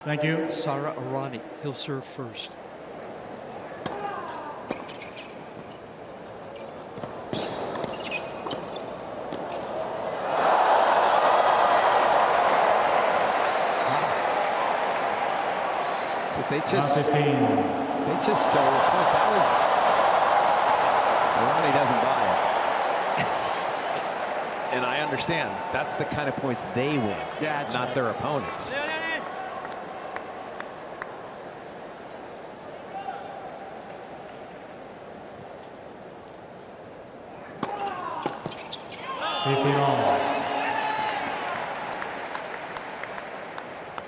Thank you. Errani, he'll serve first. They just stole a point. That was Errani doesn't buy it. And I understand that's the kind of points they win, not their opponents.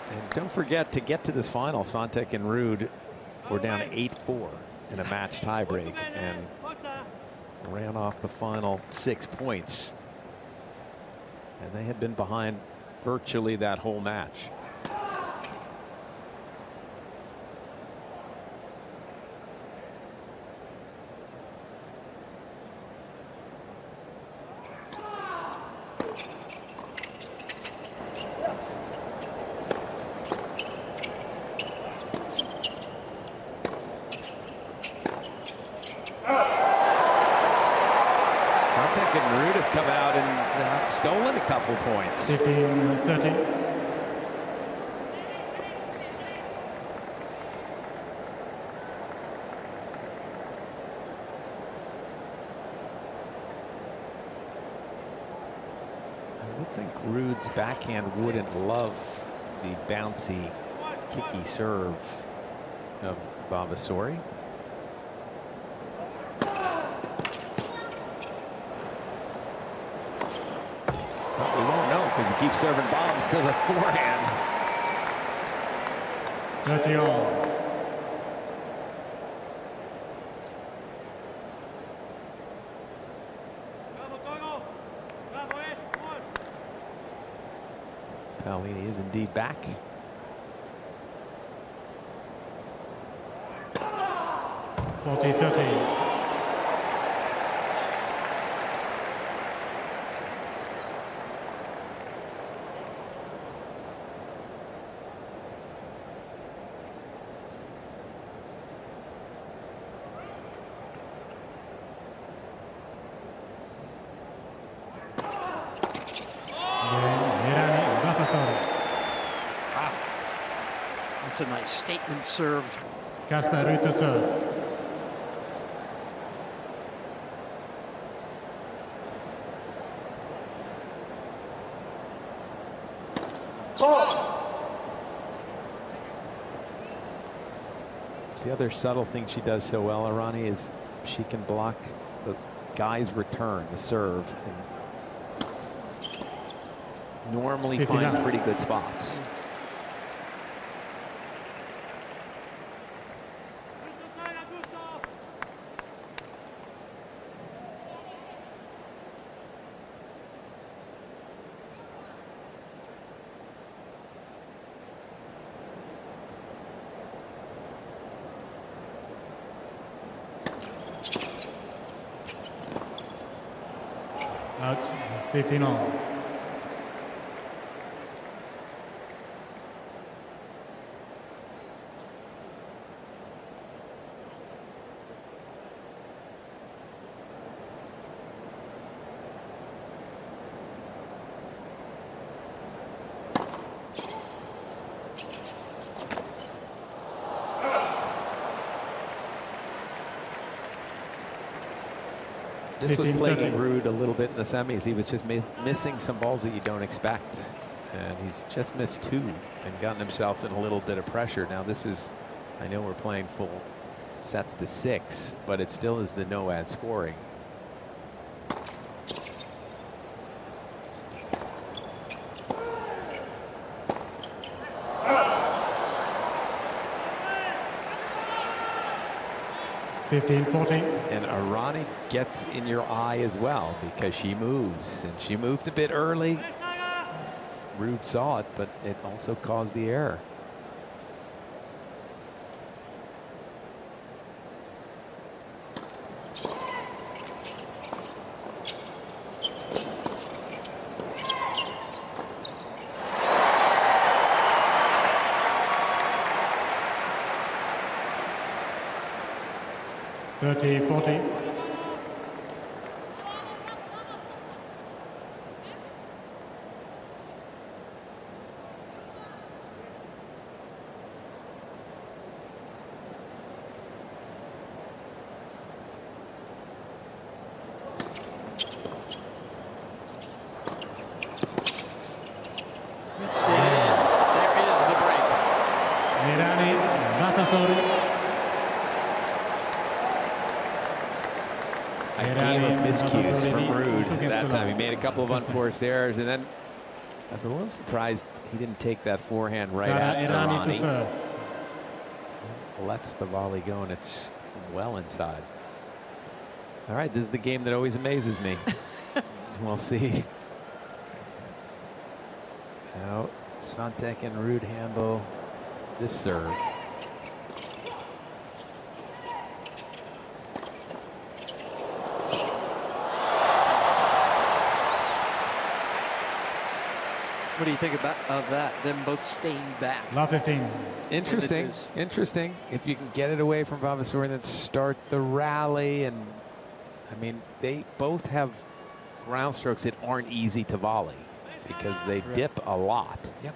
And don't forget, to get to this final, Swiatek and Ruud were down 8-4 in a match tiebreak and ran off the final 6 points. And they had been behind virtually that whole match. Swiatek and Ruud have come out and stolen a couple points. 15-13. I would think Ruud's backhand wouldn't love the bouncy, kicky serve of Vavassori. But we won't know because he keeps serving bombs to the forehand. 30-all. Billie is indeed back. (40-13). Errani, Vavassori. Wow. That's a nice statement serve. Casper Ruud to serve. It's the other subtle thing she does so well, Errani, is she can block the guy's return, the serve, and normally find pretty good spots. Out. 15-all. This was plaguing Ruud a little bit in the semis. He was just missing some balls that you don't expect. And he's just missed 2 and gotten himself in a little bit of pressure. Now this is, I know we're playing full sets to 6, but it still is the no-ad scoring. And Errani gets in your eye as well because she moves, and she moved a bit early. Ruud saw it, but it also caused the error. 30-40. There is the break. Errani, Vavassori. A game of miscues from Ruud that time. He made a couple of unforced errors, and then I was a little surprised he didn't take that forehand right at Errani to Errani. serve. Lets the volley go, and it's well inside. All right, this is the game that always amazes me. We'll see how Swiatek and Ruud handle this serve. What do you think of that? Them both staying back. Love 15. Interesting. Interesting. If you can get it away from Vavassori and then start the rally. And I mean, they both have ground strokes that aren't easy to volley because they dip a lot. Yep.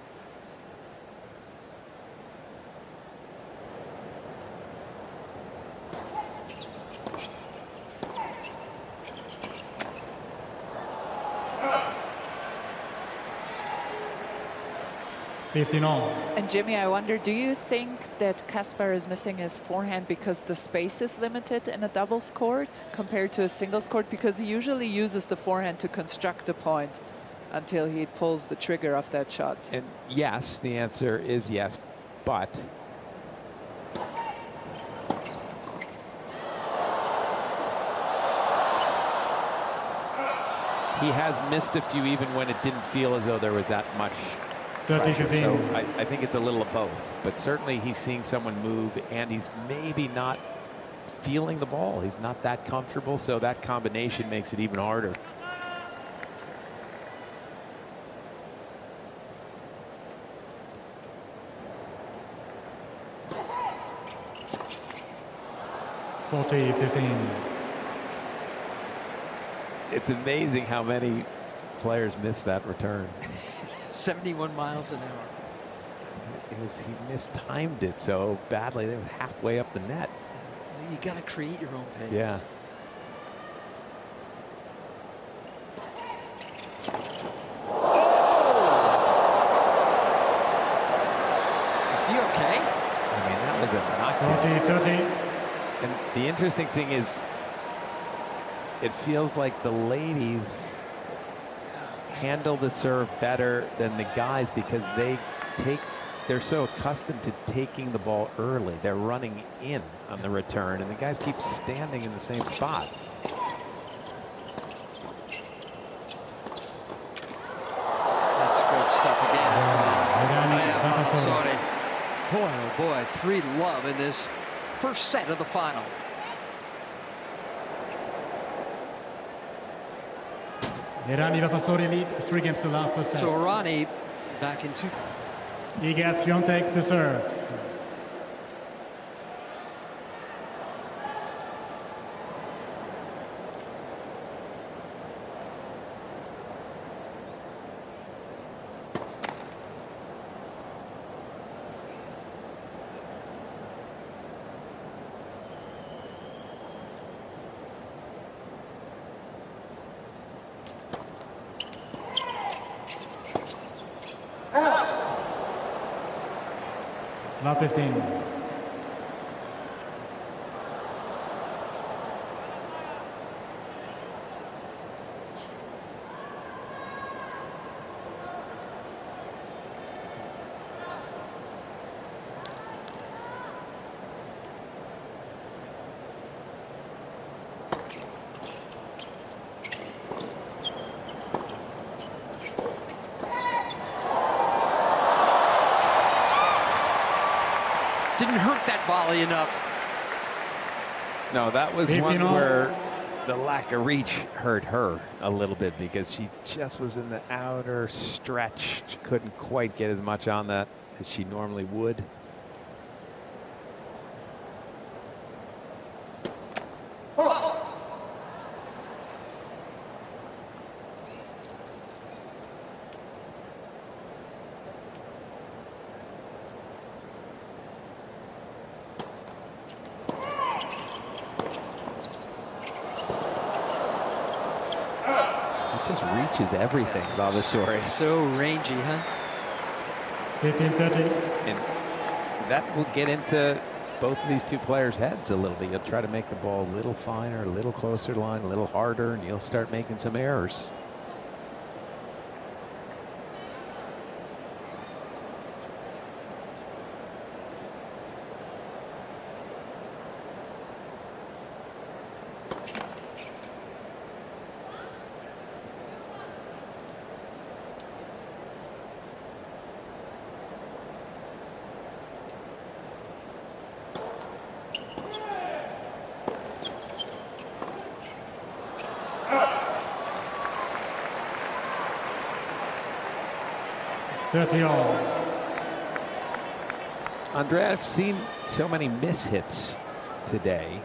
And Jimmy, I wonder, do you think that Casper is missing his forehand because the space is limited in a doubles court compared to a singles court? Because he usually uses the forehand to construct a point until he pulls the trigger of that shot. And yes, the answer is yes, but he has missed a few even when it didn't feel as though there was that much 30-15. So I think it's a little of both, but certainly he's seeing someone move and he's maybe not feeling the ball. He's not that comfortable, so that combination makes it even harder. It's amazing how many players miss that return. 71 miles an hour. He mistimed it so badly. It was halfway up the net. You got to create your own pace. Yeah. Is he okay? I mean, that was a knockdown. 40-30. And the interesting thing is, it feels like the ladies handle the serve better than the guys because they're so accustomed to taking the ball early. They're running in on the return, and the guys keep standing in the same spot. That's good stuff again. Vavassori. Boy, oh boy, 3-love in this first set of the final. Errani Vavassori lead 3 games to love for set. So Errani back into. Iga Swiatek to serve. Love 15. Didn't hurt that volley enough. No, that was one where the lack of reach hurt her a little bit because she just was in the outer stretch. She couldn't quite get as much on that as she normally would. just reaches everything, Vavassori. So rangy, huh? 15-13. And that will get into both of these two players' heads a little bit. You'll try to make the ball a little finer, a little closer to line, a little harder, and you'll start making some errors. Andrea, I've seen so many mishits today.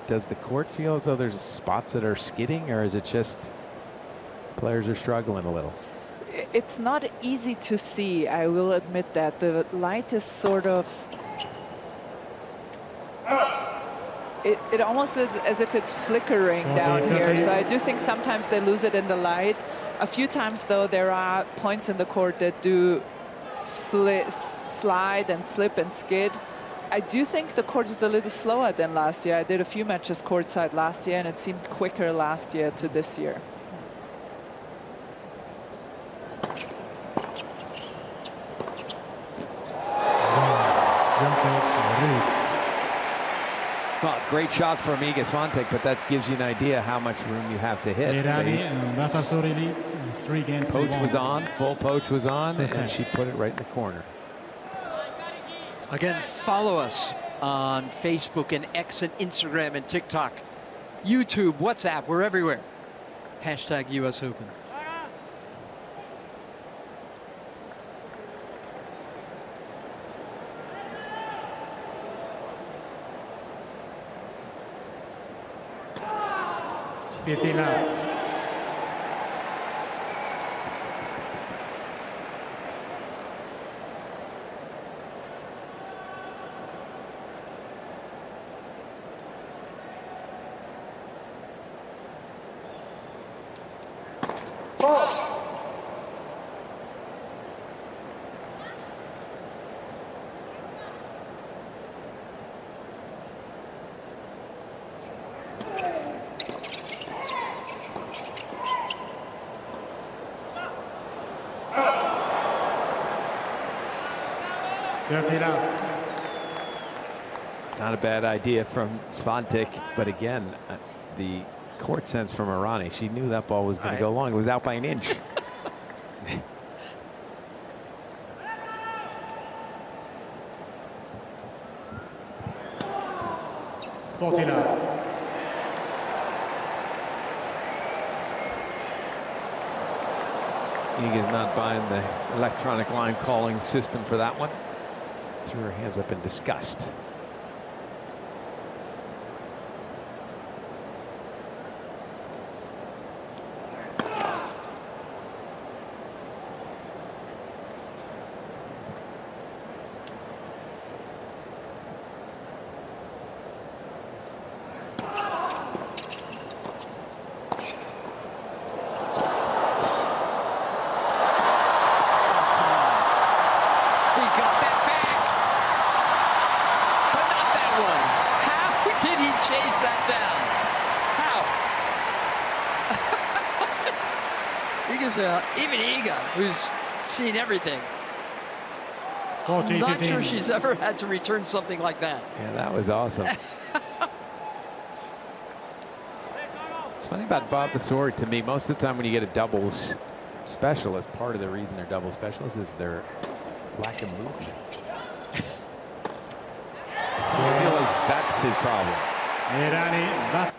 Does the court feel as though there's spots that are skidding, or is it just players are struggling a little? It's not easy to see, I will admit that. The light is sort of... It almost is as if it's flickering down here. So I do think sometimes they lose it in the light. A few times, though, there are points in the court that do slide and slip and skid. I do think the court is a little slower than last year. I did a few matches courtside last year, and it seemed quicker last year to this year. Well, great shot from Iga Swiatek, but that gives you an idea how much room you have to hit. Errani and Vavassori lead 3 games. Poach was on, full poach was on, and she put it right in the corner. Again, follow us on Facebook and X and Instagram and TikTok, YouTube, WhatsApp, we're everywhere. Hashtag US Open. Not a bad idea from Swiatek, but again, the court sense from Errani. She knew that ball was going to go long. It was out by an inch. Iga's not buying the electronic line calling system for that one. Threw her hands up in disgust. Even Iga, who's seen everything. I'm not sure she's ever had to return something like that. Yeah, that was awesome. It's funny about Vavassori to me. Most of the time when you get a doubles specialist, part of the reason they're double specialists is their lack of movement. I feel like that's his problem. Errani.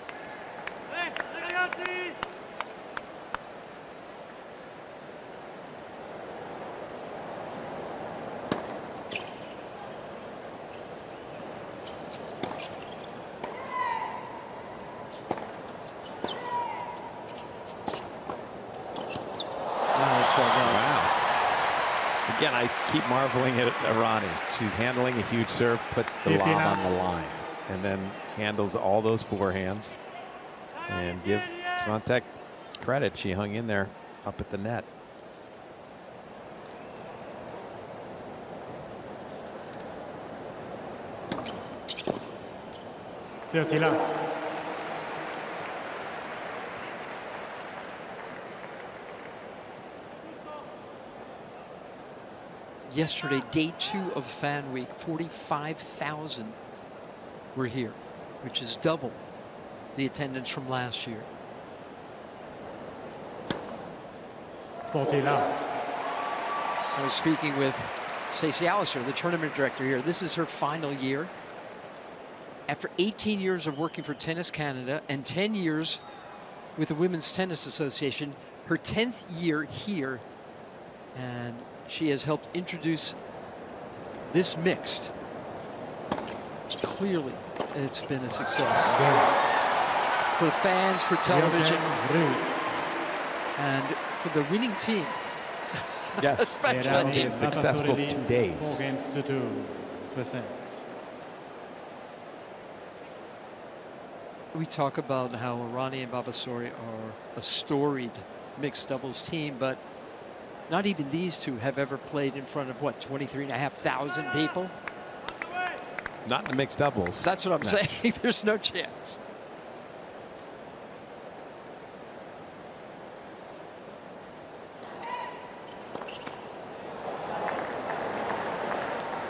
Again, I keep marveling at Errani. She's handling a huge serve, puts the lob on the line, and then handles all those forehands and give Swiatek credit, she hung in there up at the net. Yesterday, day 2 of Fan Week, 45,000 were here, which is double the attendance from last year. I was speaking with Stacey Allister, the tournament director here. This is her final year. After 18 years of working for Tennis Canada and 10 years with the Women's Tennis Association, her 10th year here, and she has helped introduce this mixed. Clearly, it's been a success. For fans, for television, and for the winning team. Yes, especially a successful 2 days. 4 games to 2 for set. We talk about how Errani and Vavassori are a storied mixed doubles team, but not even these two have ever played in front of, what, 23,500 people? Not in the mixed doubles. That's what I'm saying. There's no chance.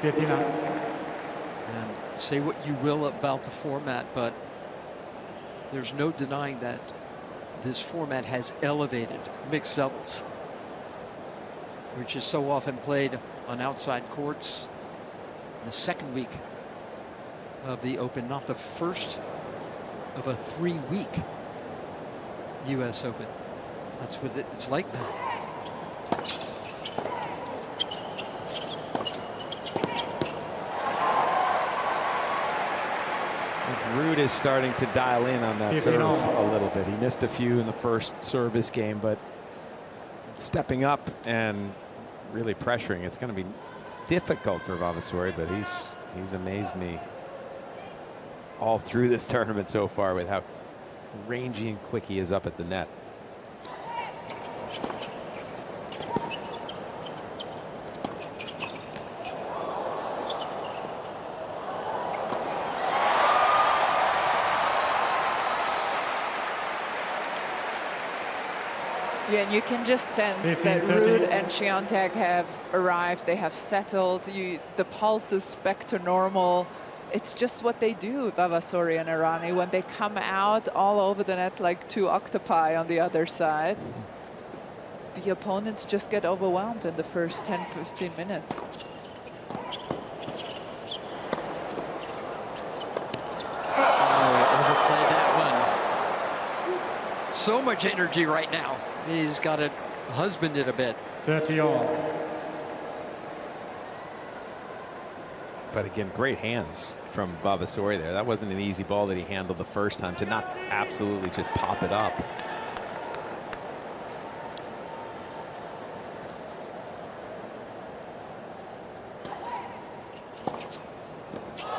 And say what you will about the format, but there's no denying that this format has elevated mixed doubles, which is so often played on outside courts. The second week of the Open, not the first of a 3-week US Open. That's what it's like now. Ruud is starting to dial in on that serve a little bit. He missed a few in the first service game, but stepping up and really pressuring. It's going to be difficult for Vavassori, but he's amazed me all through this tournament so far with how rangy and quick he is up at the net. Yeah, and you can just sense that Ruud and Swiatek have arrived. They have settled. The pulse is back to normal. It's just what they do, Vavassori and Errani, when they come out all over the net like 2 octopi on the other side. The opponents just get overwhelmed in the first 10-15 minutes. Overplay that one. So much energy right now. He's got it husbanded a bit. 30 all. But again, great hands from Vavassori there. That wasn't an easy ball that he handled the first time, to not absolutely just pop it up.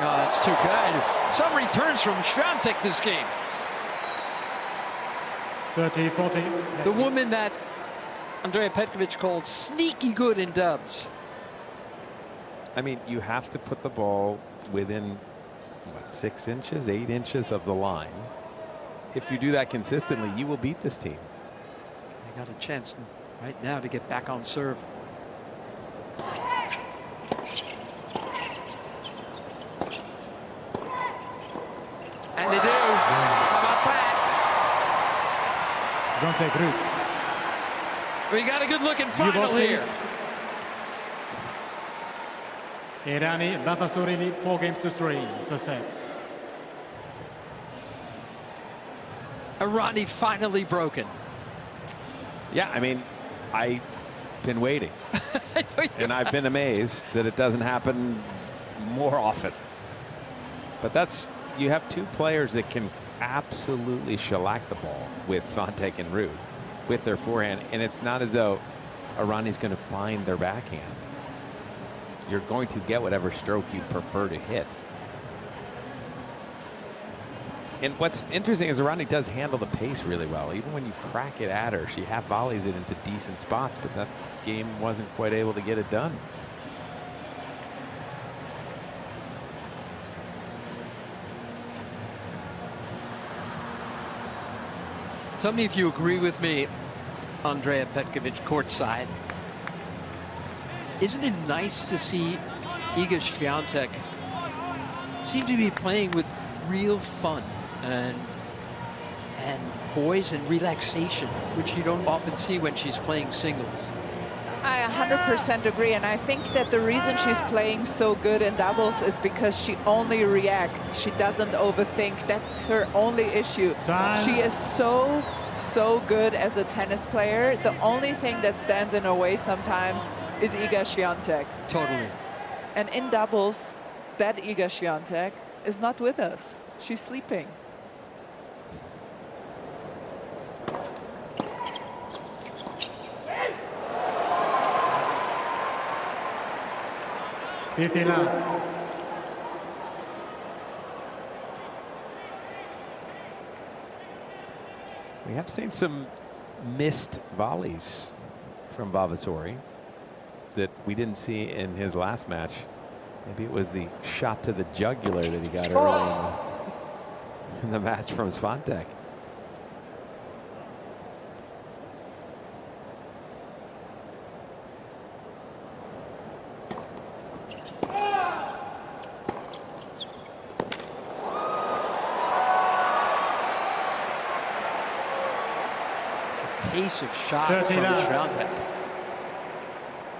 Oh, that's too good. Some returns from Swiatek this game. 30-40. The woman that Andrea Petkovic called sneaky good in dubs. I mean, you have to put the ball within, what, 6 inches, 8 inches of the line. If you do that consistently, you will beat this team. They got a chance right now to get back on serve. And they do. How about that? We got a good looking final here. Errani, Vavassori lead 4 games to 3 per set. Errani finally broken. Yeah, I mean, I've been waiting. And I've been amazed that it doesn't happen more often. But that's, you have 2 players that can absolutely shellac the ball with Swiatek and Ruud with their forehand, and it's not as though Errani's going to find their backhand. You're going to get whatever stroke you prefer to hit. And what's interesting is Errani does handle the pace really well. Even when you crack it at her, she half volleys it into decent spots, but that game wasn't quite able to get it done. Tell me if you agree with me, Andrea Petkovic courtside. Isn't it nice to see Iga Swiatek seem to be playing with real fun and poise and relaxation, which you don't often see when she's playing singles? I 100% agree, and I think that the reason she's playing so good in doubles is because she only reacts. She doesn't overthink. That's her only issue. Time. She is so good as a tennis player. The only thing that stands in her way sometimes is Iga Swiatek. Totally. And in doubles, that Iga Swiatek is not with us. She's sleeping. Love. We have seen some missed volleys from Vavassori that we didn't see in his last match. Maybe it was the shot to the jugular that he got early in the match from Swiatek. Pace of shot from Swiatek.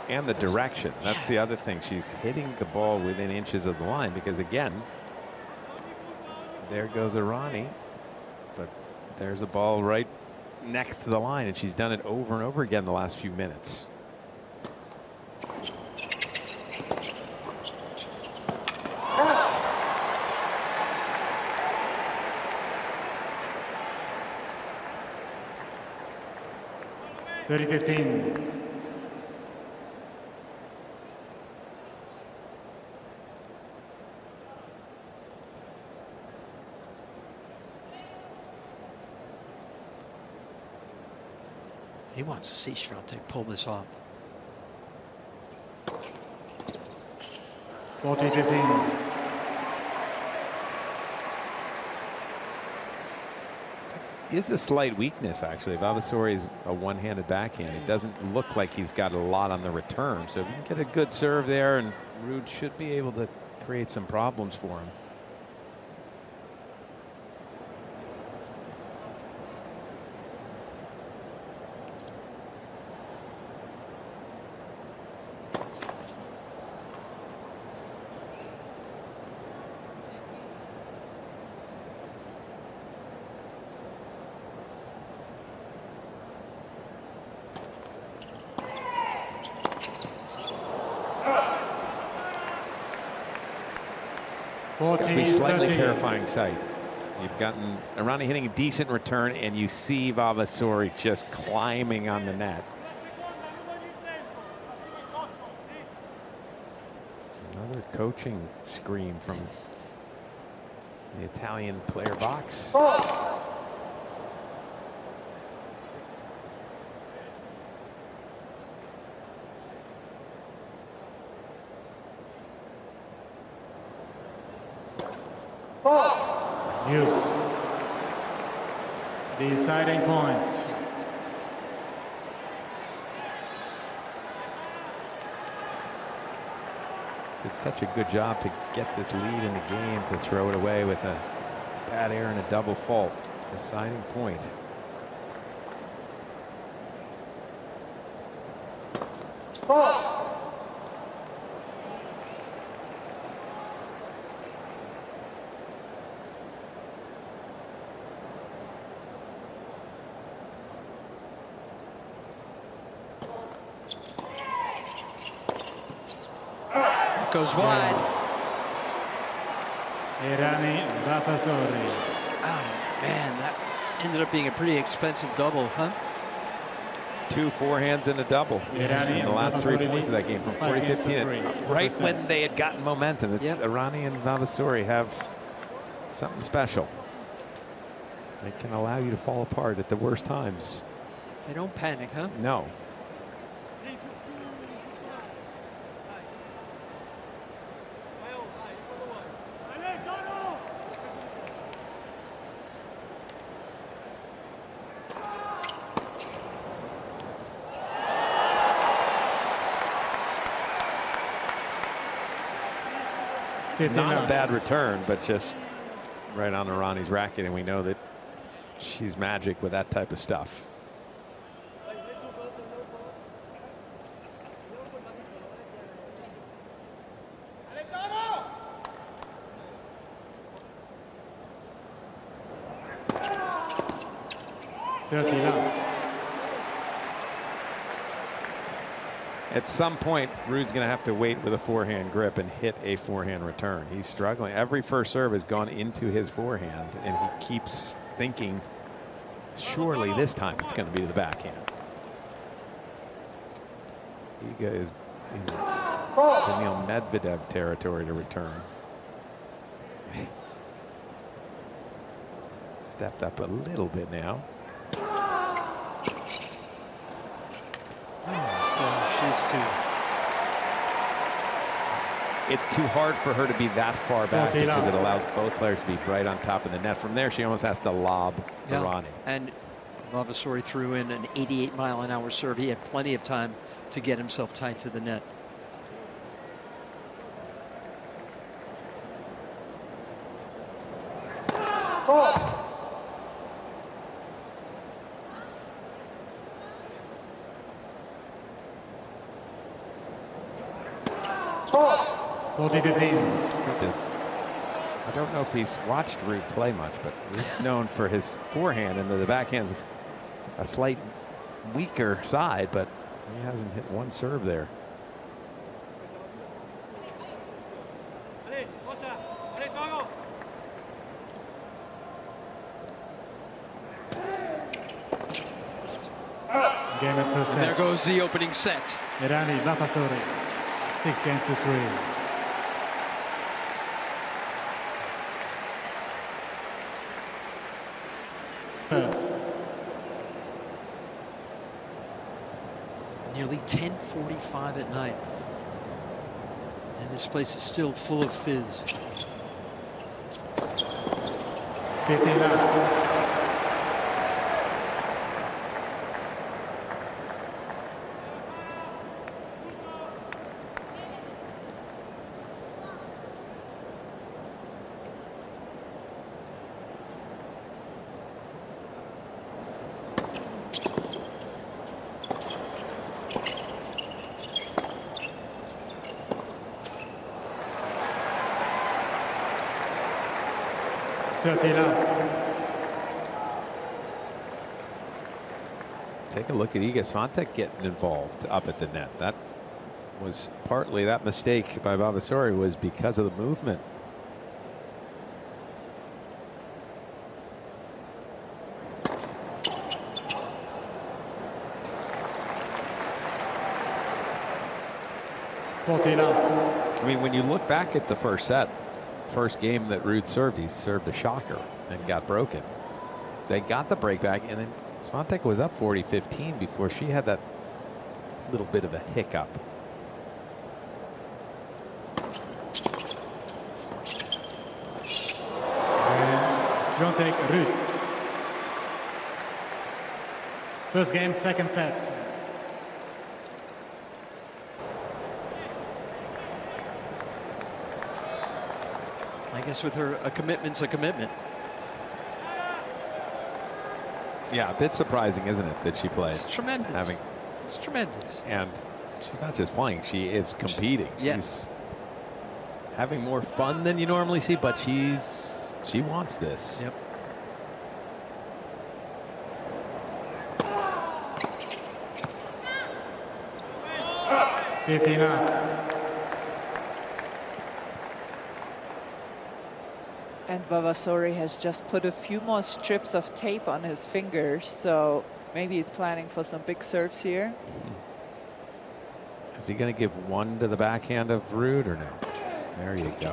And the direction. That's the other thing. She's hitting the ball within inches of the line because, again, there goes Errani. But there's a ball right next to the line, and she's done it over and over again the last few minutes. (30-15). He wants to see Swiatek pull this off. 40-15. Is a slight weakness, actually. Vavassori is a one-handed backhand. It doesn't look like he's got a lot on the return. So if you can get a good serve there, and Ruud should be able to create some problems for him. It's going to be a slightly terrifying sight. You've gotten Errani hitting a decent return, and you see Vavassori just climbing on the net. Another coaching scream from the Italian player box. Use. Deciding point. Did such a good job to get this lead in the game, to throw it away with a bad error and a double fault. Deciding point. Goes wide. Errani, Vavassori. Oh, man, that ended up being a pretty expensive double, huh? 2 forehands and a double. Errani In the last 3 points of that game from 5-3. 40-15. Right when they had gotten momentum. It's Yep. Errani and Vavassori have something special. They can allow you to fall apart at the worst times. They don't panic, huh? No. Not a bad return, but just right on Errani's racket, and we know that she's magic with that type of stuff. At some point, Ruud's going to have to wait with a forehand grip and hit a forehand return. He's struggling. Every first serve has gone into his forehand, and he keeps thinking, surely this time it's going to be to the backhand. Iga is in Daniil Medvedev territory to return. Stepped up a little bit now. It's too hard for her to be that far back because it allows both players to be right on top of the net. From there, she almost has to lob Errani. And Vavassori threw in an 88-mile-an-hour serve. He had plenty of time to get himself tight to the net. I don't know if he's watched Ruud play much, but Ruud's known for his forehand, and the backhand's a slight weaker side, but he hasn't hit one serve there. Game at first set. There goes the opening set. Errani, Vavassori, 6-3. Nearly 10:45 at night, and this place is still full of fizz. 15-9. Take a look at Iga Swiatek getting involved up at the net. That was partly that mistake by Vavassori was because of the movement. I mean, when you look back at the first set, first game that Ruud served, he served a shocker and got broken. They got the break back, and then Swiatek was up 40-15 before she had that little bit of a hiccup. Swiatek, Ruud. First game, second set. I guess with her, a commitment's a commitment. Yeah, a bit surprising, isn't it, that she played? It's tremendous. It's tremendous. And she's not just playing, she is competing. Yes. She's having more fun than you normally see, but she wants this. Yep. And Vavassori has just put a few more strips of tape on his fingers, so maybe he's planning for some big serves here. Is he going to give one to the backhand of Ruud or no? There you go.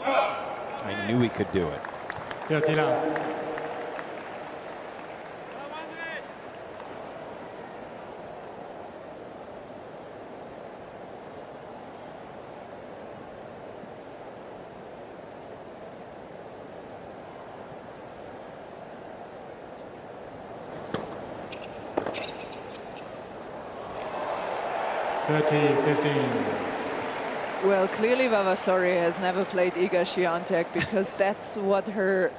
I knew he could do it. 30 love. Well, clearly Vavassori has never played Iga Swiatek because that's what her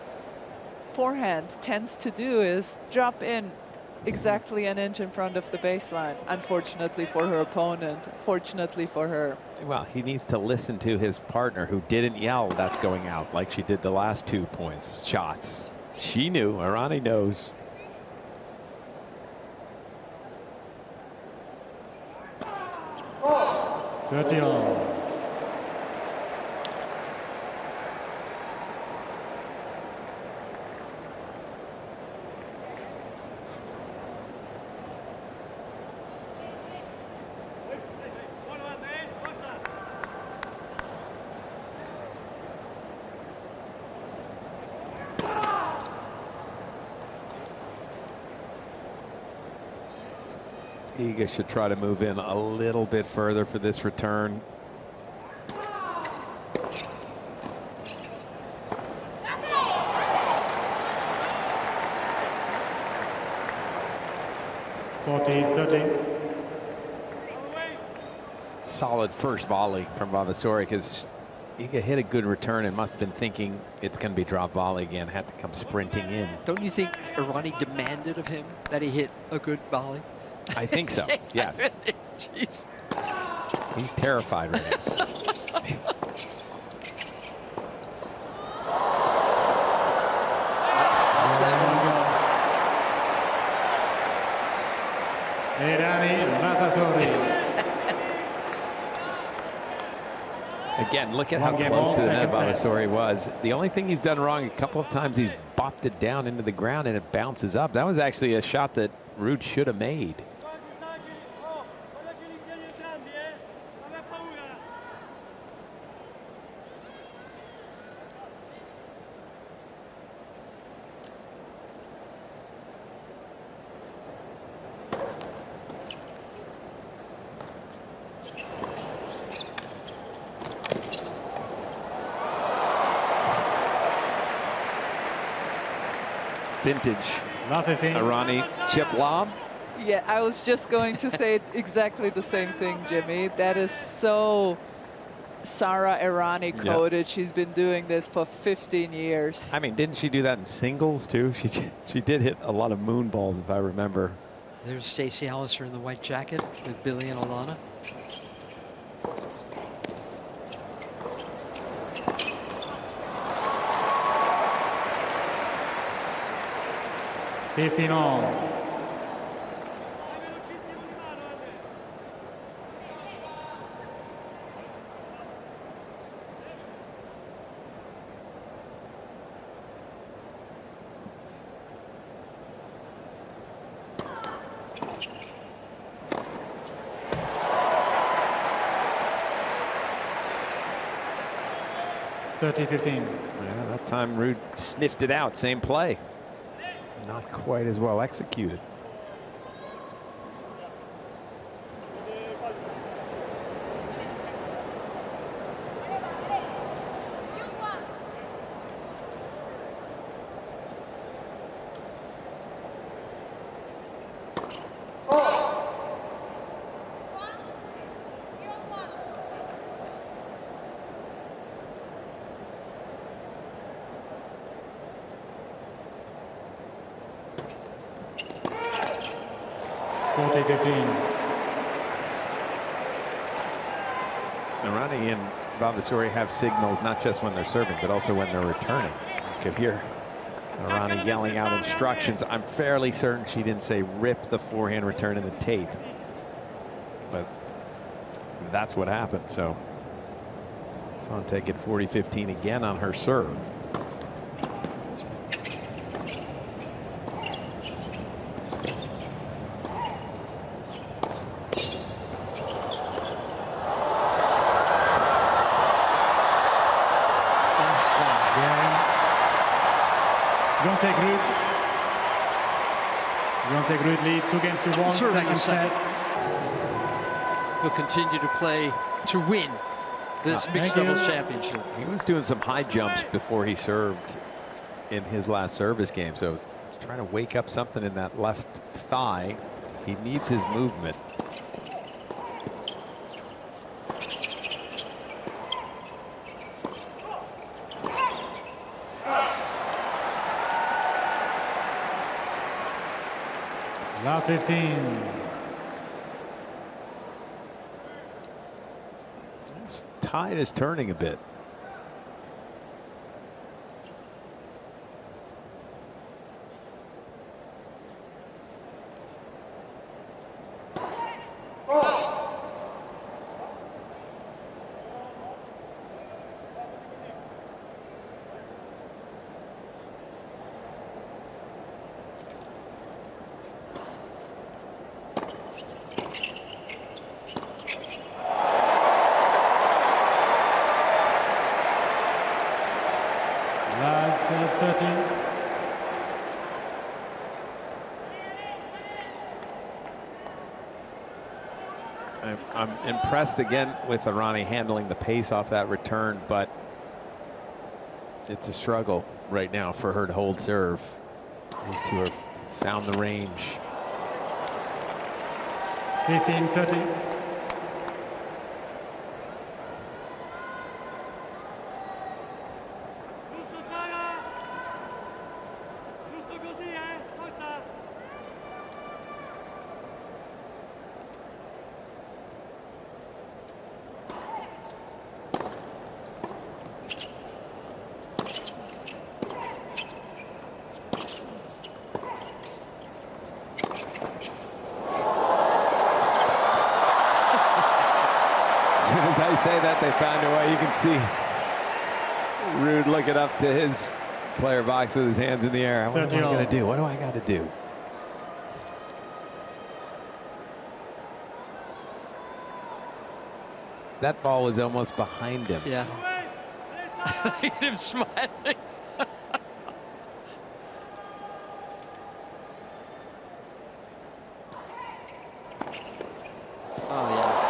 forehand tends to do, is drop in exactly an inch in front of the baseline. Unfortunately for her opponent, fortunately for her. Well, he needs to listen to his partner who didn't yell that's going out like she did the last 2 points shots. She knew. Errani knows. Oh. 30 all. Iga should try to move in a little bit further for this return. Solid first volley from Vavassori, because Iga hit a good return and must have been thinking it's going to be drop volley again. Had to come sprinting in. Don't you think Errani demanded of him that he hit a good volley? I think so, yes. Jeez. He's terrified right now. Errani, Vavassori. Again, look at how close to the net Vavassori was. The only thing he's done wrong, a couple of times he's bopped it down into the ground and it bounces up. That was actually a shot that Ruud should have made. Vintage Errani chip lob. Yeah, I was just going to say exactly the same thing, Jimmy. That is so Sara Errani coded. Yep. She's been doing this for 15 years. I mean, didn't she do that in singles too? She did hit a lot of moon balls, if I remember. There's Stacey Allister in the white jacket with Billie and Alana. $15 all. $30-15. Yeah, that time Ruud sniffed it out. Same play. Not quite as well executed. Errani and Vavassori have signals not just when they're serving, but also when they're returning. You could hear Errani yelling out instructions. I'm fairly certain she didn't say rip the forehand return in the tape, but that's what happened. So Swiatek at 40-15 again on her serve. Swiatek Ruud. Swiatek Ruud lead 2-1, Serving the second set. He'll continue to play to win this mixed Thank you. doubles championship. He was doing some high jumps before he served in his last service game, so trying to wake up something in that left thigh. He needs his movement. Love 15. This tide is turning a bit. Love 13. I'm impressed again with Errani handling the pace off that return, but it's a struggle right now for her to hold serve. These two have found the range. 15-13. As I say that, they found a way. You can see Ruud looking up to his player box with his hands in the air. What am I going to do? What do I got to do? That ball was almost behind him. Yeah. Look at him smiling. Oh, yeah.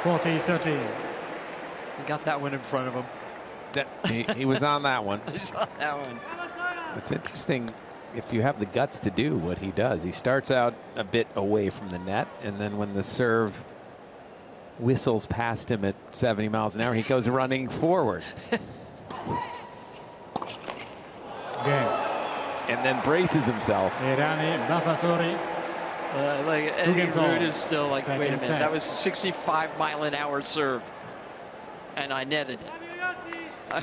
40-13. He got that one in front of him. He was on that one. He's on that one. It's interesting if you have the guts to do what he does. He starts out a bit away from the net, and then when the serve whistles past him at 70 miles an hour, he goes running forward. Game. And then braces himself. Errani, Vavassori. Ruud is still like, Second wait a minute, set. that was a 65-mile-an-hour serve, and I netted it.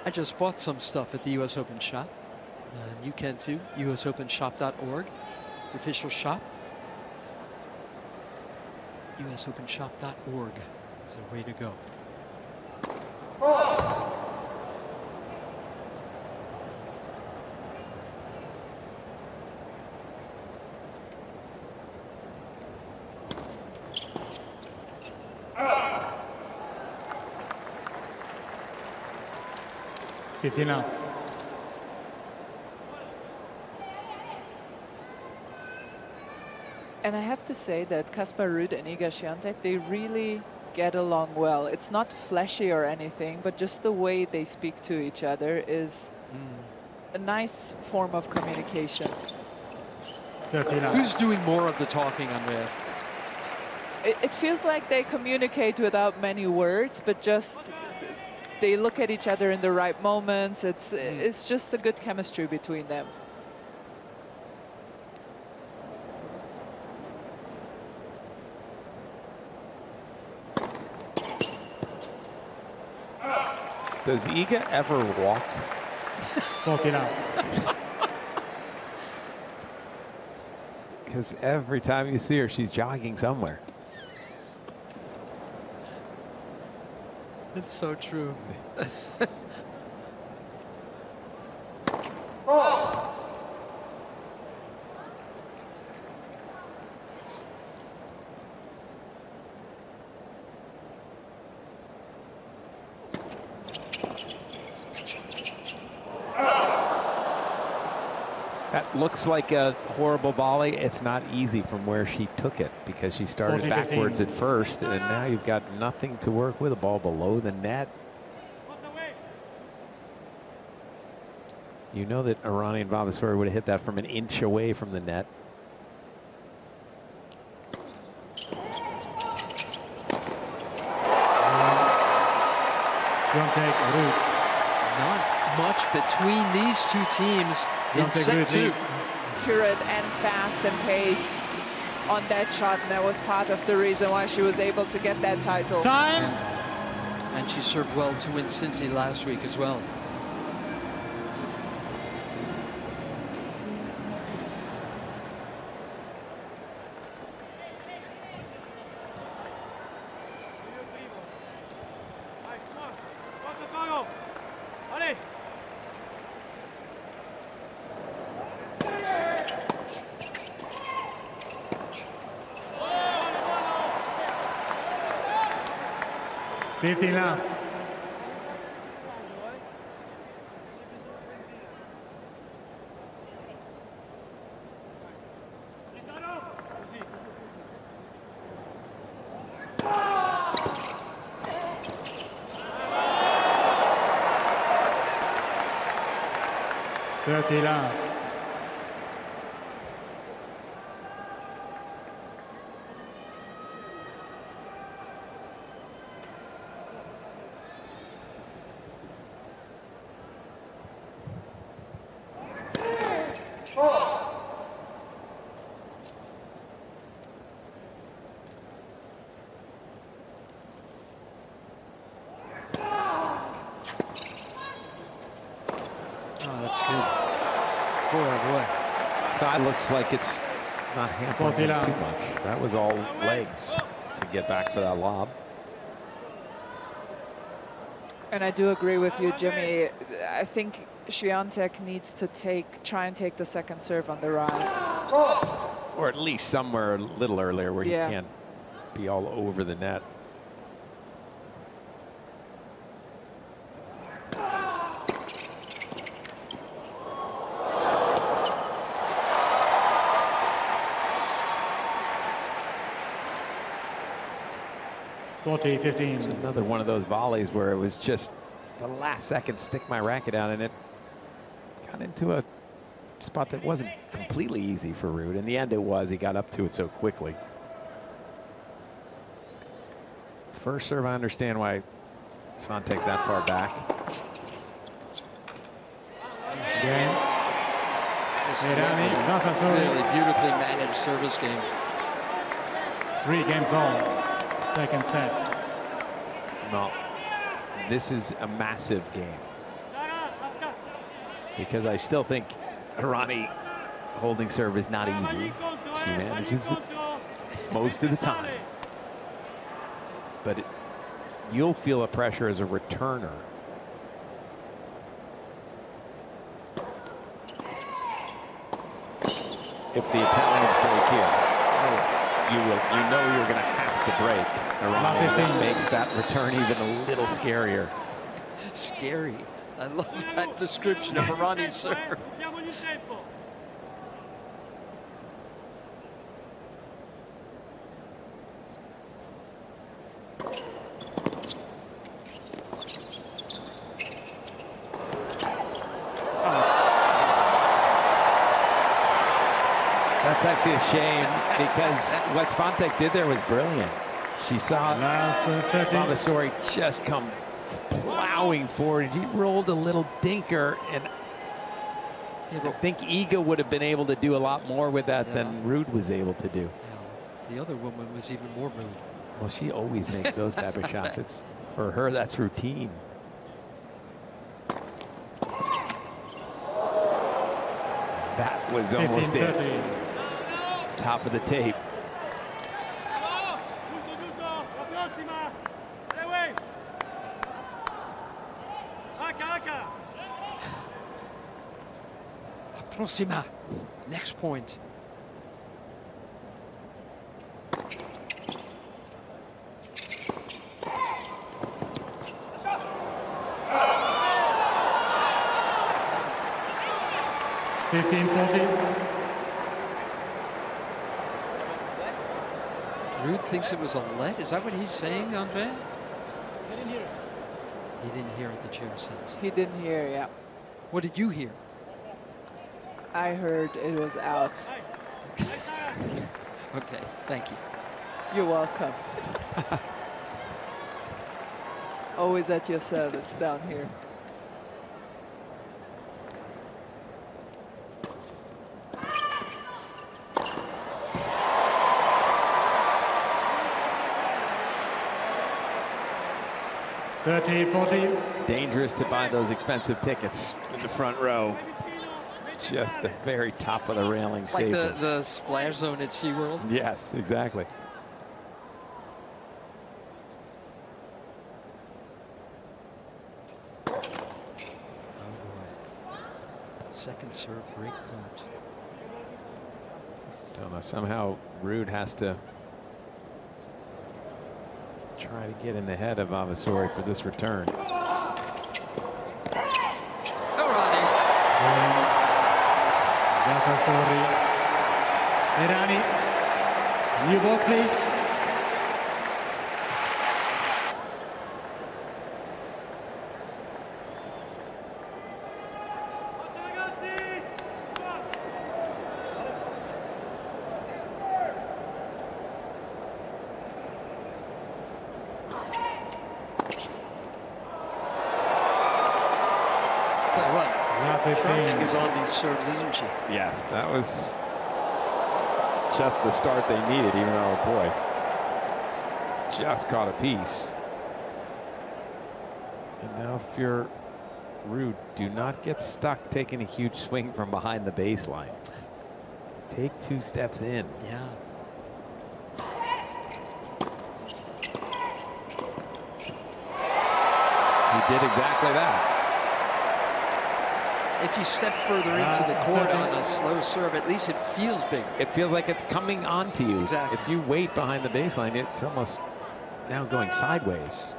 I just bought some stuff at the U.S. Open shop. You can too. USOpenshop.org, the official shop. USOpenshop.org is the way to go. It's enough. And I have to say that Kaspar Ruud and Iga Swiatek, they really get along well. It's not flashy or anything, but just the way they speak to each other is a nice form of communication. 13. Who's doing more of the talking, Andrea? It feels like they communicate without many words, but just they look at each other in the right moments. It's just a good chemistry between them. Does Iga ever walk? 14. Because every time you see her, she's jogging somewhere. It's so true. looks like a horrible volley. It's not easy from where she took it because she started 40-15. backwards at first, and now you've got nothing to work with. A ball below the net. You know that Errani and Vavassori would have hit that from an inch away from the net. Swiatek, Ruud. Not much between these two teams in Swiatek, set Ruud two. lead. Accurate and fast and pace on that shot, and that was part of the reason why she was able to get that title. Time. And she served well to win Cincy last week as well. Fifteen left. Thirty left. Oh, that's good. Boy, oh boy. That looks like it's not hampering too 40 left. much. That was all legs to get back for that lob. And I do agree with you, Jimmy. I think Swiatek needs to try and take the second serve on the rise. Or at least somewhere a little earlier where Yeah. he can't be all over the net. It's 40-15. another one of those volleys where it was just the last second stick my racket down, and it got into a spot that wasn't completely easy for Ruud. In the end, it was. He got up to it so quickly. First serve, I understand why Swiatek's that far back. Game. This is Errani, a Vavassori. really beautifully managed service game. 3 games all. Second set. No, this is a massive game because I still think Errani holding serve is not easy. She manages it most of the time, but you'll feel a pressure as a returner. If the Italians break here, you know you're going to have to break. Errani 15. makes that return even a little scarier. Scary. I love that description of Errani's serve. That's actually a shame because what Swiatek did there was brilliant. She saw Vavassori just come plowing forward. He rolled a little dinker, and I think Iga would have been able to do a lot more with that than Ruud was able to do. Yeah, the other woman was even more rude. Well, she always makes those type of shots. It's for her, that's routine. That was almost it. 15-30. Top of the tape. Prossima. Next point. Fifteen, 14. Ruud thinks it was a let. Is that what he's saying, Andre? He didn't hear what the chair says. He didn't hear, yeah. What did you hear? I heard it was out. Okay, thank you. You're welcome. Always at your service down here. Dangerous to buy those expensive tickets in the front row. Just the very top of the railing. It's like the splash zone at SeaWorld. Yes, exactly. Oh boy. Second serve break point. Don't know, somehow Ruud has to try to get in the head of Vavassori for this return. Errani. Vavassori. Errani. New balls, please. Swiatek is on these serves, isn't she? Yes, that was just the start they needed, even though, boy, just caught a piece. And now if you're Ruud, do not get stuck taking a huge swing from behind the baseline. Take 2 steps in. Yeah. He did exactly that. If you step further into the court on a slow serve, at least it feels bigger. It feels like it's coming onto you. Exactly. If you wait behind the baseline, it's almost now going sideways.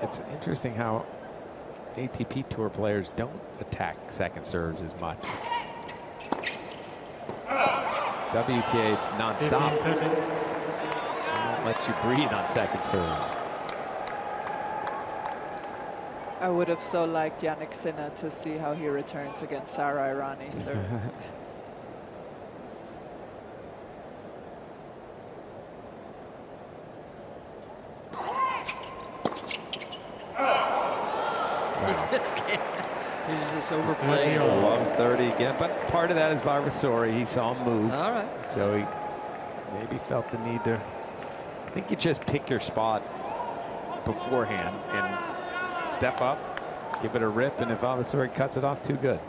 It's interesting how ATP Tour players don't attack second serves as much. WTA, it's nonstop. They won't let you breathe on second serves. I would have so liked Jannik Sinner to see how he returns against Sara Errani. He's just overplaying. 130 again, but part of that is Vavassori. He saw him move. All right. So he maybe felt the need to. I think you just pick your spot beforehand and step up, give it a rip, and if Vavassori cuts it off, too good.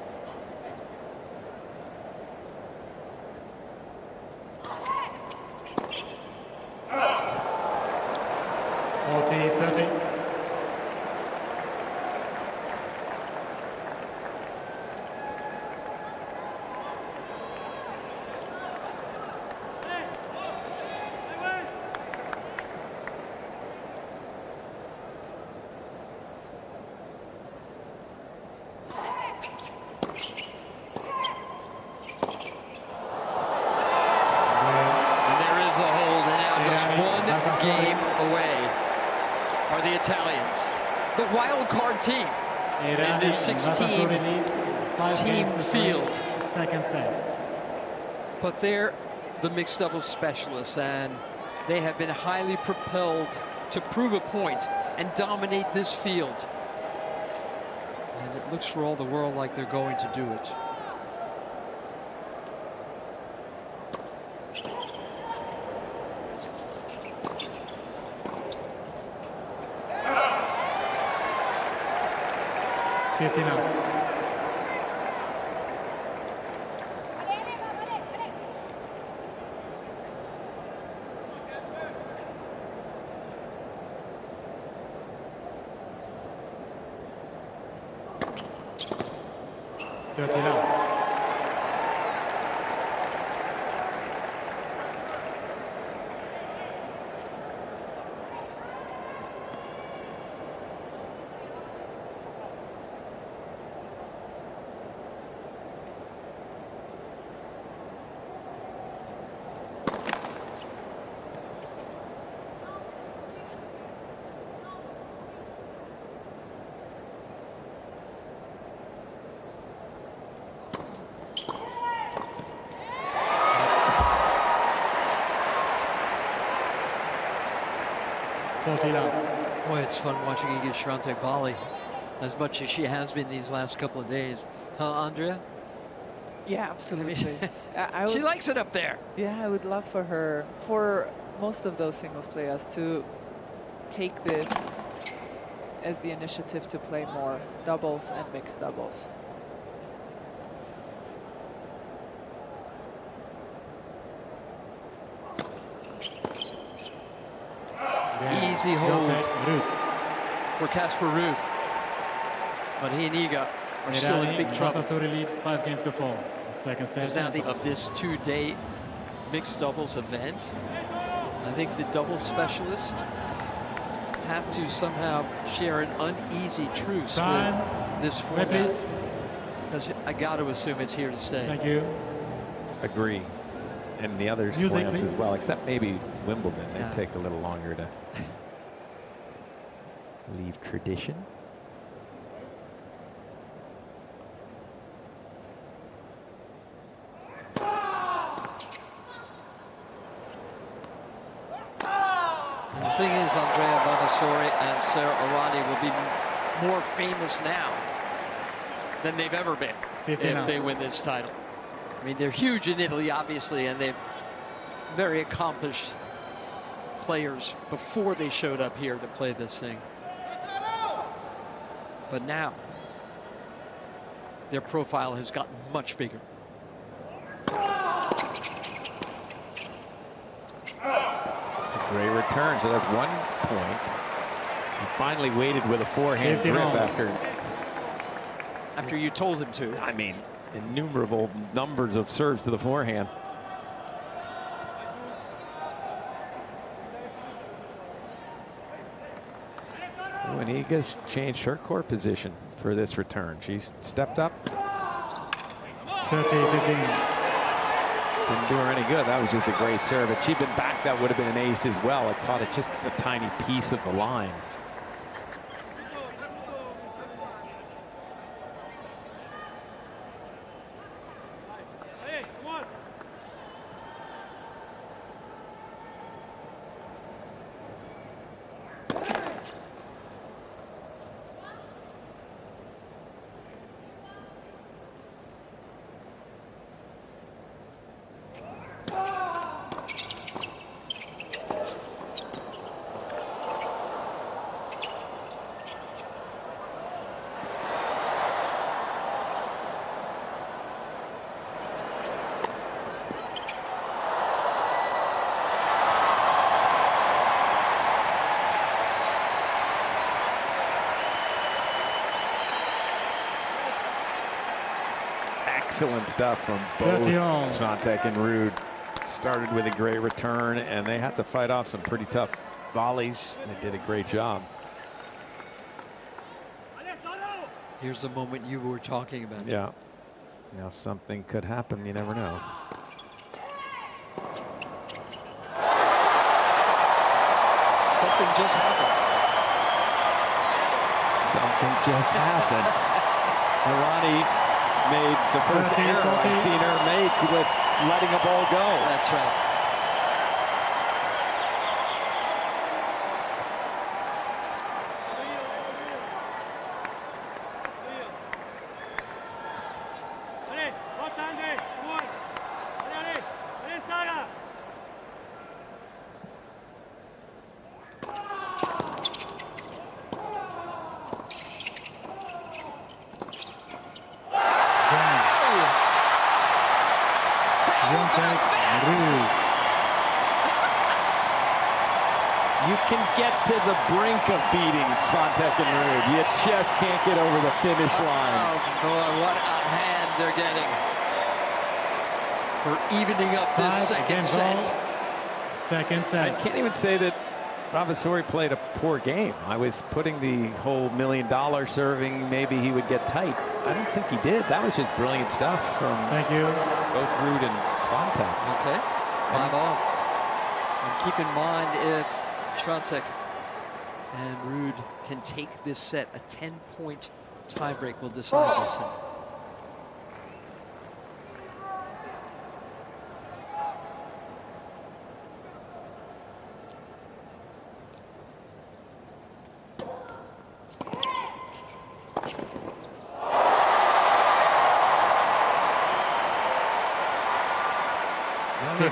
Team in the 16-team field. Second set. But they're the mixed doubles specialists, and they have been highly propelled to prove a point and dominate this field. And it looks for all the world like they're going to do it. 40 love. Boy, it's fun watching Iga Swiatek volley as much as she has been these last couple of days. Huh, Andrea? Yeah, absolutely. I She would, likes it up there. yeah, I would love for her, for most of those singles players, to take this as the initiative to play more doubles and mixed doubles. Easy hold Swiatek, Ruud. for Casper Ruud. But he and Iga are still in Errani, big trouble. Vavassori lead 5 games to 4. Second set. Now of this 2-day mixed doubles event, I think the doubles specialists have to somehow share an uneasy truce Time. with this Red, format. please. Because I got to assume it's here to stay. Thank you. Agree. And the other Music, slams as please. well, except maybe Wimbledon. They Yeah. take a little longer to leave tradition. And the thing is, Andrea Vavassori and Sarah Errani will be more famous now than they've ever been 59. if they win this title. I mean, they're huge in Italy, obviously, and they're very accomplished players before they showed up here to play this thing. But now, their profile has gotten much bigger. It's a great return, so that's 1 point. He finally waited with a forehand 50 grip all. After you told him to. I mean, innumerable numbers of serves to the forehand. When Iga's changed her court position for this return, she's stepped up. 30-15. Didn't do her any good. That was just a great serve. If she'd been back, that would have been an ace as well. I caught it just a tiny piece of the line. Excellent stuff from both 30 all. Swiatek and Ruud. Started with a great return, and they had to fight off some pretty tough volleys. They did a great job. Here's the moment you were talking about. Yeah. Now something could happen. You never know. Something just happened. Something just happened. Errani made the first 13, error 14. I've seen her make with letting a ball go. That's right. You can get to the brink of beating Swiatek and Ruud. You just can't get over the finish line. Oh boy, what a hand they're getting for evening up this 5 second games set. all. Second I set. can't even say that Vavassori played a poor game. I was putting the whole $1 million serving, maybe he would get tight. I don't think he did. That was just brilliant stuff from Thank you. both Ruud and Swiatek. Okay, 5 all. And keep in mind, if Swiatek and Ruud can take this set, a 10-point tiebreak will decide this thing.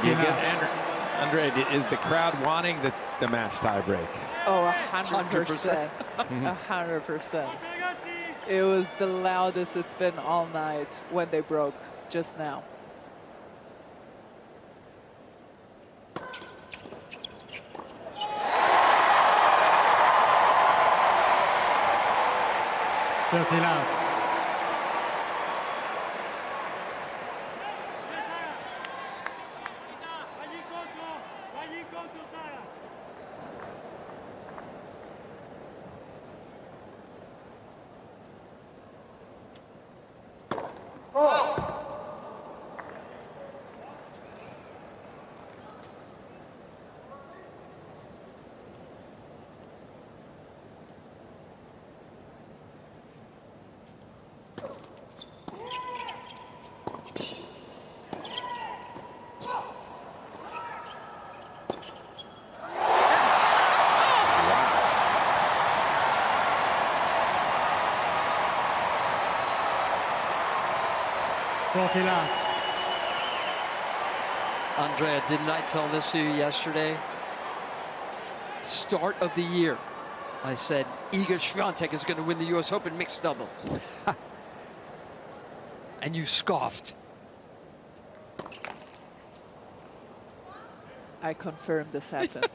Do you 59. get, Andre, is the crowd wanting the match tiebreak? Oh, 100%. 100%. It was the loudest it's been all night when they broke just now. Thirty love. Andrea, didn't I tell this to you yesterday? Start of the year, I said Iga Swiatek is going to win the US Open mixed doubles. And you scoffed. I confirm this happened.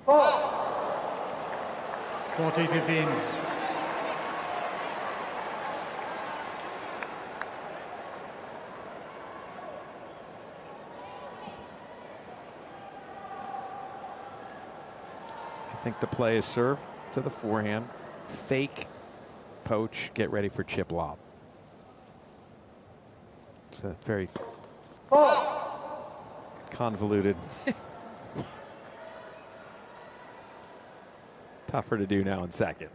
Oh. 40-15. I think the play is serve to the forehand, fake, poach, get ready for chip lob. It's a very convoluted. Tougher to do now in second.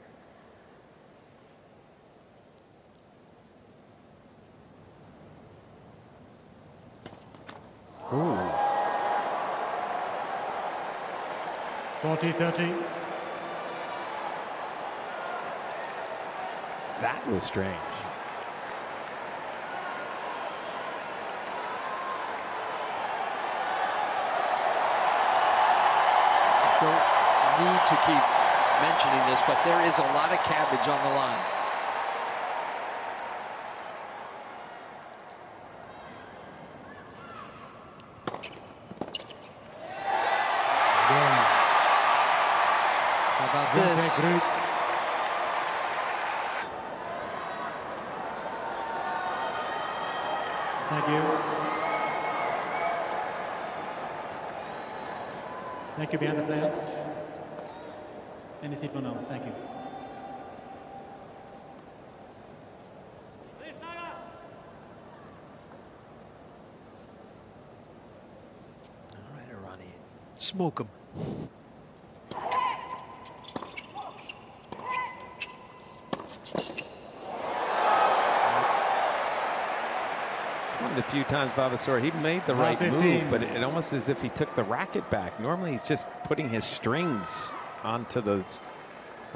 Ooh. 40-30. That was strange. Don't need to keep mentioning this, but there is a lot of cabbage on the line. How about this? Ruud. Thank you. Thank you behind the players. Any seat for now. Thank you. All right, Errani. Smoke him. The few times Vavassori, he made the right 15. move, but it almost as if he took the racket back. Normally he's just putting his strings onto those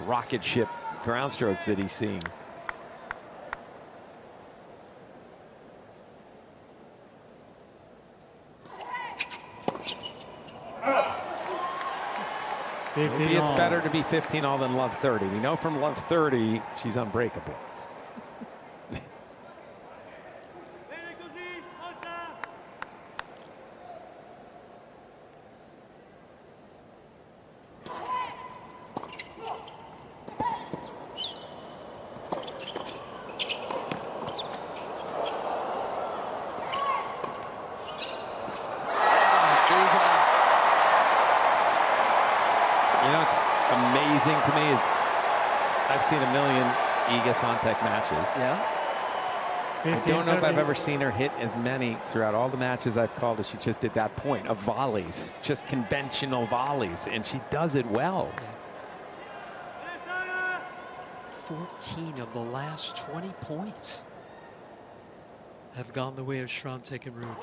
rocket ship ground strokes that he's seeing. Maybe it's better to be 15 all than love 30. We know from love 30 she's unbreakable. To me is I've seen a million Iga Swiatek matches. Yeah. I don't know if I've ever seen her hit as many throughout all the matches I've called as she just did that point of volleys, just conventional volleys, and she does it well. 14 of the last 20 points have gone the way of Swiatek and Ruud.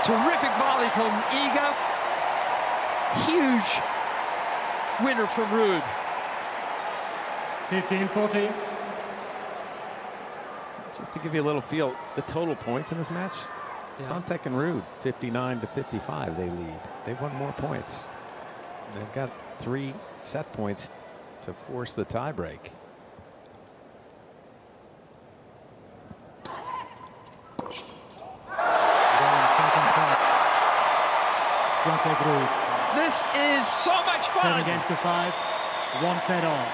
Terrific volley from Iga. Huge winner from Ruud. 15-14. Just to give you a little feel, the total points in this match, Yeah. Swiatek and Ruud, 59-55, they lead. They've won more points. They've got 3 set points to force the tiebreak. Swiatek Ruud. This is so much fun. 7-5. 1 set all.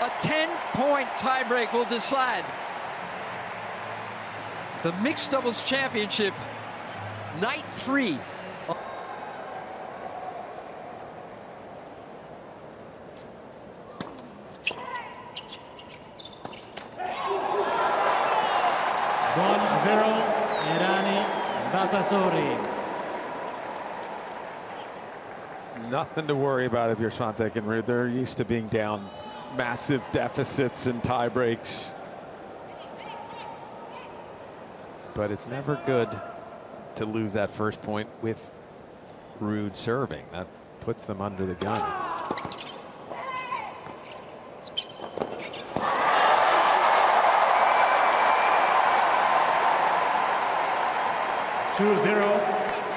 A 10-point tiebreak will decide the mixed doubles championship, night 3. Errani, Vavassori. Nothing to worry about if you're Swiatek and Ruud. They're used to being down massive deficits and tie breaks. But it's never good to lose that first point with Ruud serving. That puts them under the gun.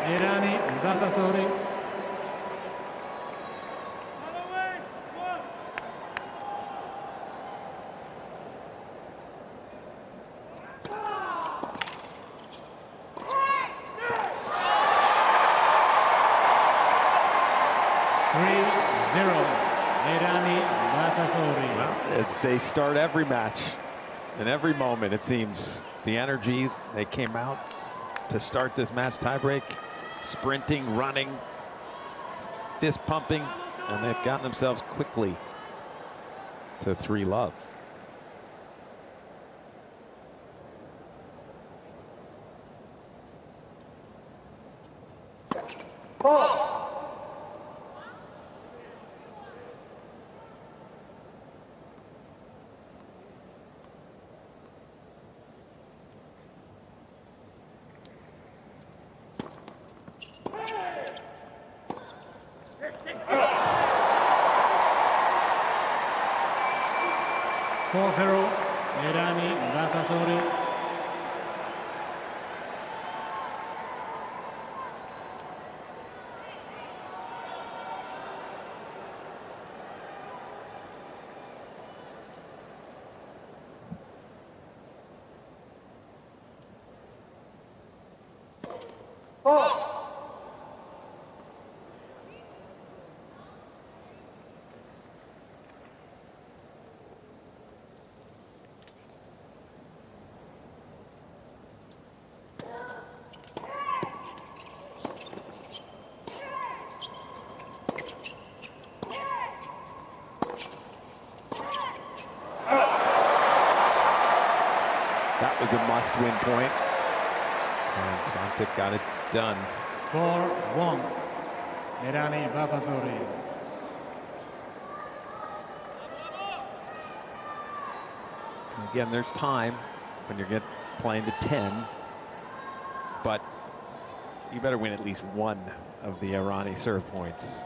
Errani, Vavassori. As they start every match, in every moment, it seems the energy they came out to start this match tiebreak, sprinting, running, fist pumping, and they've gotten themselves quickly to 3-love. Errani, Vavassori. That was a must-win point, and Swiatek got it done. 4-1. Errani, Vavassori. Again, there's time when you're playing to 10, but you better win at least one of the Errani serve points.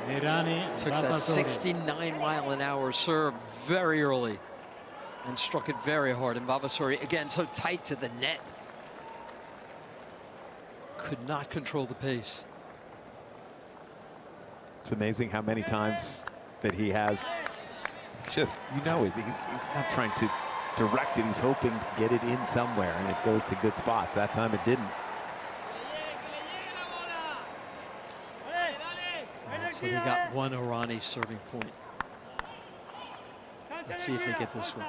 Errani, took that 69-mile-an-hour serve very early and struck it very hard. And Vavassori, again, so tight to the net. Could not control the pace. It's amazing how many times that he has just, he's not trying to direct it. He's hoping to get it in somewhere, and it goes to good spots. That time it didn't. So they got one Errani serving point. Let's see if they get this one.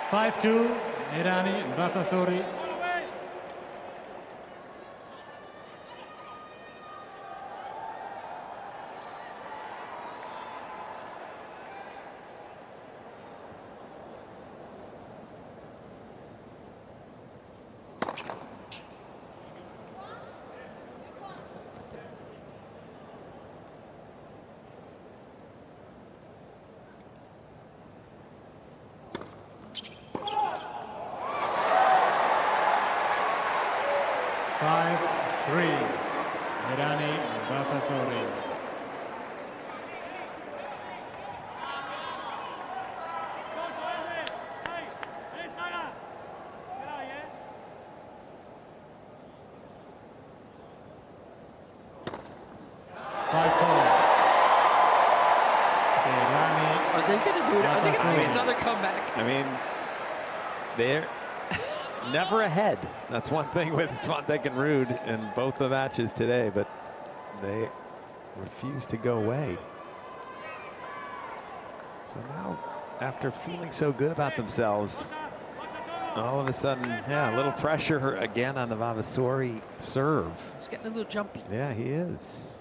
5-2, Errani, Vavassori. Errani, Vavassori. Are they going to do it? Are they going to make another comeback? I mean, they're never ahead. That's one thing with Swiatek and Ruud in both the matches today, but they refuse to go away. So now, after feeling so good about themselves, all of a sudden, yeah, a little pressure again on the Vavassori serve. He's getting a little jumpy. Yeah, he is.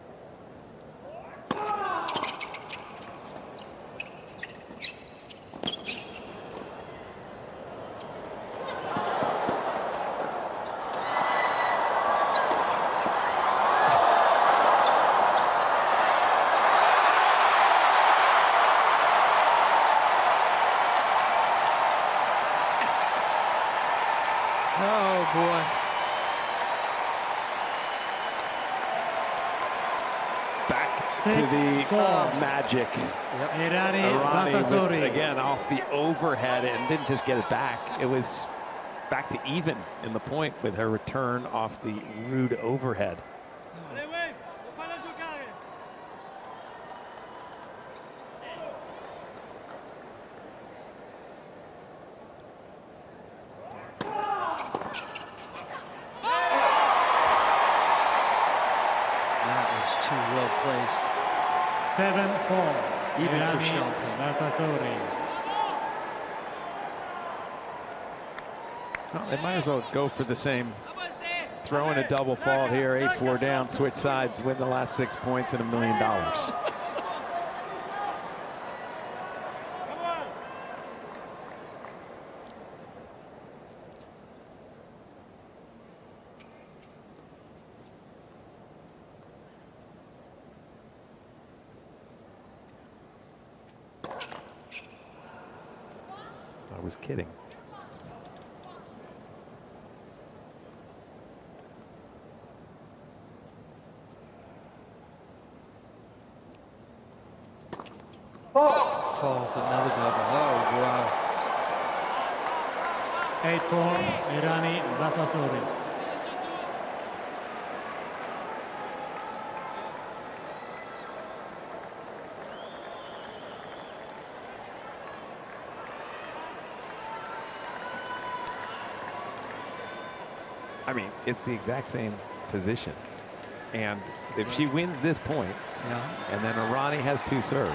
Oh, boy. Back to the magic. Yep. Errani, Errani Vavassori. again off the overhead and didn't just get it back. It was back to even in the point with her return off the Ruud overhead. Too well placed. 7-4. Even for Errani, Shelton. Vavassori. Well, they might as well go for the same. Throw in a double fault here, 8-4 down, switch sides, win the last 6 points and $1 million. I was kidding. Fault, another double. Oh, wow. 8-4, Errani, Vavassori. I mean, it's the exact same position. And if she wins this point, and then Errani has 2 serves,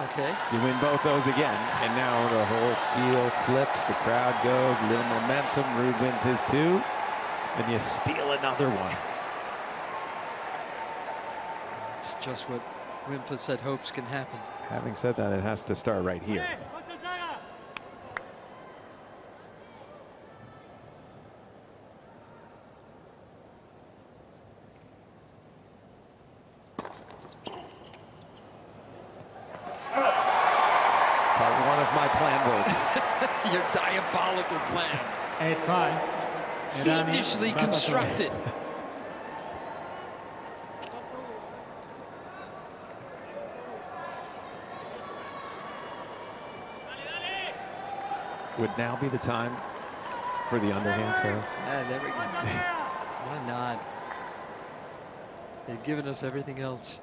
okay, you win both those again. And now the whole field slips, the crowd goes, little momentum. Ruud wins his 2, and you steal another one. it's just what Wimpa said hopes can happen. Having said that, it has to start right here. My plan worked. Your diabolical plan. 8-5. Fiendishly constructed. Would now be the time for the underhand serve? There we go. Why not? They've given us everything else.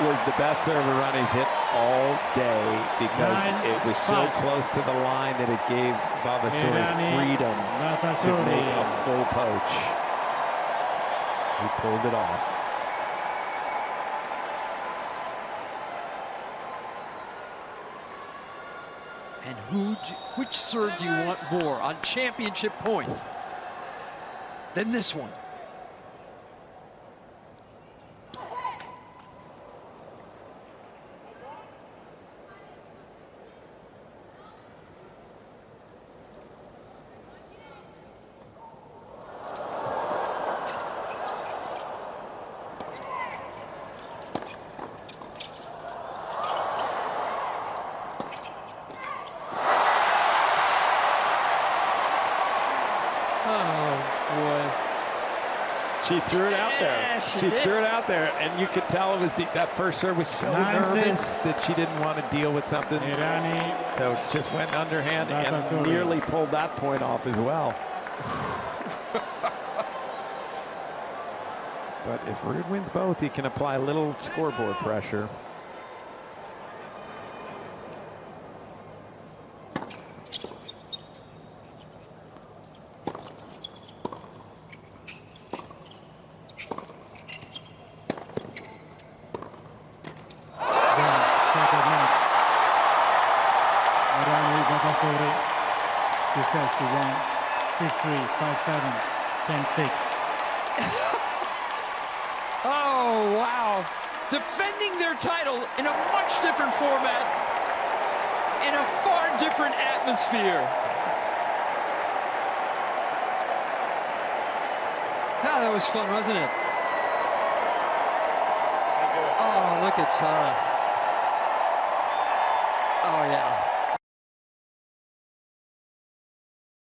Was the best serve Errani's hit all day because it was so close to the line that it gave Vavassori freedom to make a full poach. He pulled it off. And which serve do you want more on championship point than this one? She threw it out there. Yeah, she did. threw it out there, and you could tell it was that first serve was so 9-6. nervous that she didn't want to deal with something. Errani. So just went underhand and Vavassori. nearly pulled that point off as well. But if Ruud wins both, he can apply a little scoreboard pressure. Vavassori, 2 sets to 1, 6-3, 5-7, 10-6. Oh, wow. Defending their title in a much different format, in a far different atmosphere. Ah, that was fun, wasn't it? Oh, look at Sarah. Oh, yeah.